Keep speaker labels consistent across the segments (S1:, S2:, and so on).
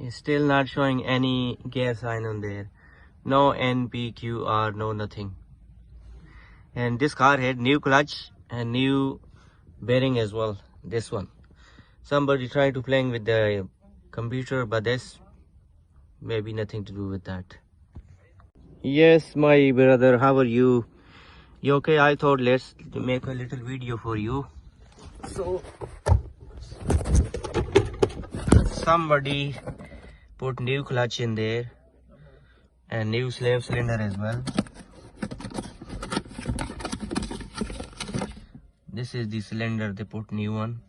S1: It's still not showing any gear sign on there. No NPQR, no nothing. And this car had new clutch and new bearing as well. This one. Somebody tried to playing with the computer, but this maybe nothing to do with that. Yes, my brother, how are you? You okay? I thought let's make a little video for you. So somebody put new clutch in there and new slave cylinder as well. This is the cylinder they put new one,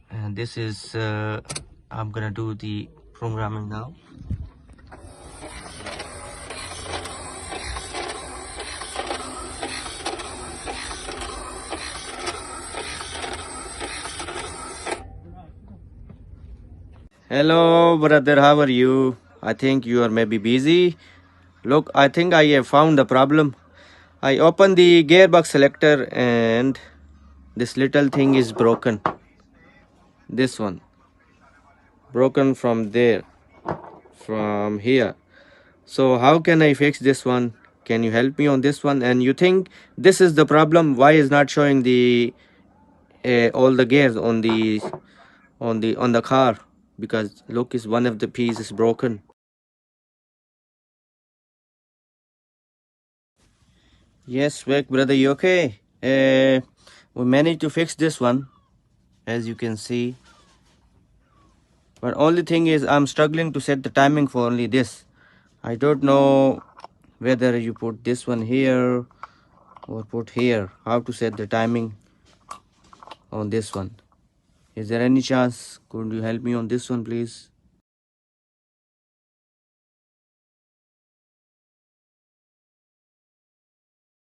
S1: and this is I'm gonna do the programming now. Hello brother, how are you? I think you are maybe busy. Look, I think I have found the problem. I opened the gearbox selector and this little thing is broken. This one broken from there, from here. So how can I fix this one? Can you help me on this one? And you think this is the problem? Why is not showing the all the gears on the car? Because look, is one of the pieces broken. Yes, Vivek brother, you okay? We managed to fix this one, as you can see. But only thing is I'm struggling to set the timing for only this. I don't know whether you put this one here or put here. How to set the timing on this one? Is there any chance? Could you help me on this one, please?